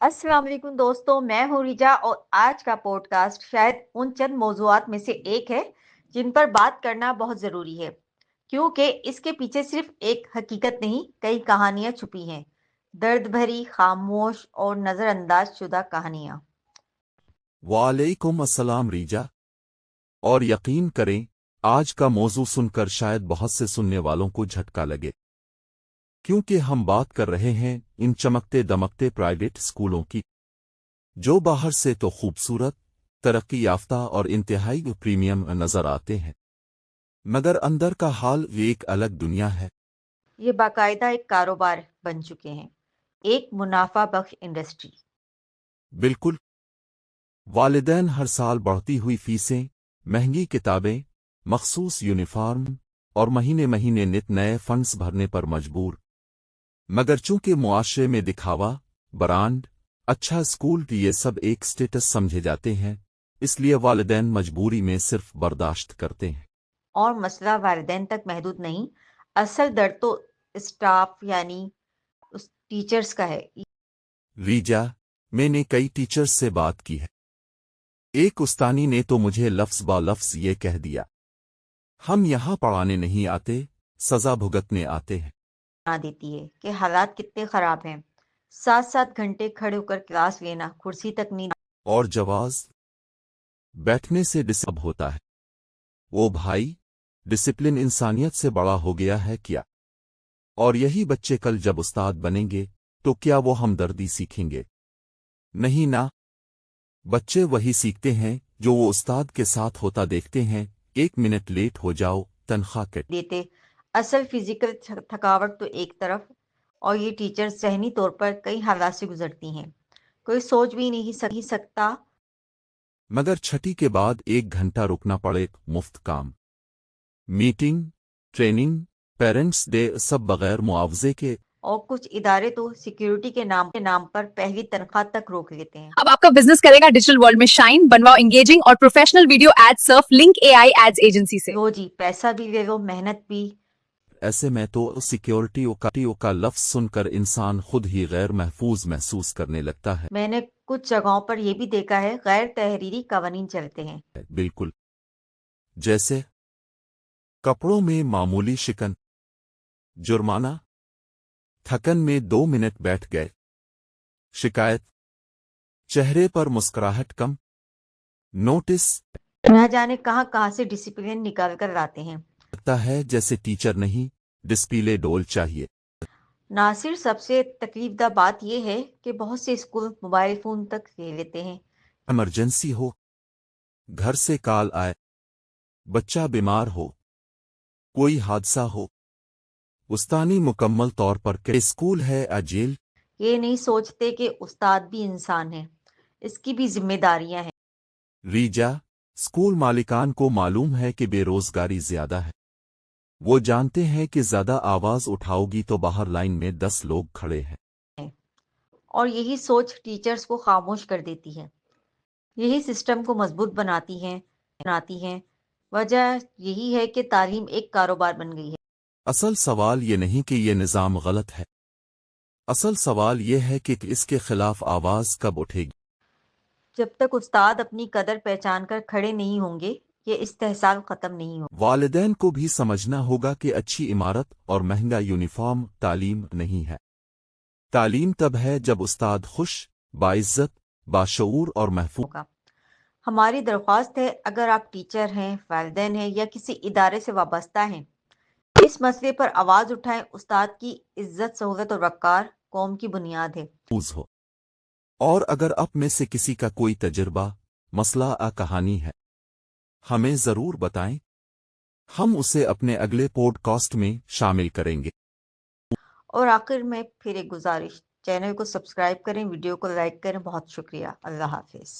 अस्सलाम वालेकुम दोस्तों, मैं हूँ रिजा और आज का पॉडकास्ट शायद उन चंद मौज़ूआत में से एक है जिन पर बात करना बहुत ज़रूरी है, क्योंकि इसके पीछे सिर्फ एक हकीकत नहीं, कई कहानियाँ छुपी हैं। दर्द भरी, खामोश और नज़रअंदाज शुदा कहानियाँ। वालेकुम अस्सलाम रीजा। और यकीन करें, आज का मौजू सुनकर शायद बहुत से सुनने वालों को झटका लगे, क्योंकि हम बात कर रहे हैं इन चमकते दमकते प्राइवेट स्कूलों की, जो बाहर से तो खूबसूरत, तरक्की याफ्ता और इंतहाई प्रीमियम नजर आते हैं, मगर अंदर का हाल एक अलग दुनिया है। ये बाकायदा एक कारोबार बन चुके हैं, एक मुनाफा बख्श इंडस्ट्री। बिल्कुल। वालिदैन हर साल बढ़ती हुई फीसें, महंगी किताबें, मखसूस यूनिफॉर्म और महीने महीने नित नए फंड्स भरने पर मजबूर, मगर चूंकि मुआशरे में दिखावा, ब्रांड, अच्छा स्कूल ये सब एक स्टेटस समझे जाते हैं, इसलिए वालिदैन मजबूरी में सिर्फ बर्दाश्त करते हैं। और मसला वालिदैन तक महदूद नहीं, असल दर्द तो स्टाफ यानी उस टीचर्स का है। रीजा, मैंने कई टीचर्स से बात की है। एक उस्तानी ने तो मुझे लफ्ज़ बा लफ्ज़ ये कह दिया, हम यहाँ पढ़ाने नहीं आते, सज़ा भुगतने आते हैं। बना देती है कि हालात कितने खराब हैं। 7-7 घंटे खड़े होकर क्लास लेना, कुर्सी तक नहीं। और जवाज़ बैठने से डिस्टर्ब होता है। वो भाई, डिसिप्लिन इंसानियत से बड़ा हो गया है क्या? और यही बच्चे कल जब उस्ताद बनेंगे तो क्या वो हमदर्दी सीखेंगे? नहीं ना। बच्चे वही सीखते हैं जो वो उस्ताद के साथ होता देखते हैं। 1 मिनट लेट हो जाओ, तनख्वाह कट। देते। असल फिजिकल थकावट तो एक तरफ, और ये टीचर ज़हनी तौर पर कई हालात से गुजरती हैं, कोई सोच भी नहीं सकता। मगर छठी के बाद 1 घंटा रुकना पड़े, मुफ्त काम, मीटिंग, ट्रेनिंग, पेरेंट्स डे, सब बगैर मुआवजे के। और कुछ इदारे तो सिक्योरिटी के नाम पर पहली तनख्वाह तक रोक लेते हैं। अब आपका बिजनेस करेगा डिजिटल वर्ल्ड में शाइन। बनवाओ एंगेजिंग और professional video ad Surf Link AI ads agency से। लो जी, पैसा भी ले लो, मेहनत भी। ऐसे में तो सिक्योरिटी का लफ्ज़ सुनकर इंसान खुद ही गैर महफूज महसूस करने लगता है। मैंने कुछ जगहों पर यह भी देखा है, गैर तहरीरी कवानीन चलते हैं। बिल्कुल। जैसे कपड़ों में मामूली शिकन, जुर्माना, थकन में 2 मिनट बैठ गए, शिकायत, चेहरे पर मुस्कुराहट कम, नोटिस। न जाने कहां से डिसिप्लिन निकाल कर लाते हैं। लगता है जैसे टीचर नहीं, डिस्प्ले डोल चाहिए। नासिर, सबसे तकलीफदा बात यह है कि बहुत से स्कूल मोबाइल फोन तक ले लेते हैं। इमरजेंसी हो, घर से कॉल आए, बच्चा बीमार हो, कोई हादसा हो, उस्तानी मुकम्मल तौर पर के स्कूल है या जेल। ये नहीं सोचते कि उस्ताद भी इंसान है, इसकी भी जिम्मेदारियां हैं। रीजा, स्कूल मालिकान को मालूम है कि बेरोजगारी ज्यादा है। वो जानते हैं कि ज्यादा आवाज उठाओगी तो बाहर लाइन में 10 लोग खड़े हैं। और यही सोच टीचर्स को खामोश कर देती है, यही सिस्टम को मजबूत बनाती है। वजह यही है कि तालीम एक कारोबार बन गई है। असल सवाल ये नहीं कि ये निज़ाम गलत है, असल सवाल ये है कि इसके खिलाफ आवाज कब उठेगी। जब तक उस्ताद अपनी कदर पहचान कर खड़े नहीं होंगे, ये इस्तेहसाल खत्म नहीं हो। वालिदैन को भी समझना होगा कि अच्छी इमारत और महंगा यूनिफॉर्म तालीम नहीं है। तालीम तब है जब उस्ताद खुश, बाइज्जत, बाशऊर और महफूज। होगा। हमारी दरख्वास्त है, अगर आप टीचर हैं, वालिदैन हैं या किसी इदारे से वाबस्ता हैं, इस मसले पर आवाज उठाएं। उस्ताद की इज्जत, सहूलत और वक़ार कौम की बुनियाद है। हो। और अगर आप में से किसी का कोई तजुर्बा, मसला या कहानी है, हमें जरूर बताएं। हम उसे अपने अगले पॉडकास्ट में शामिल करेंगे। और आखिर में फिर एक गुजारिश, चैनल को सब्सक्राइब करें, वीडियो को लाइक करें। बहुत शुक्रिया। अल्लाह हाफिज।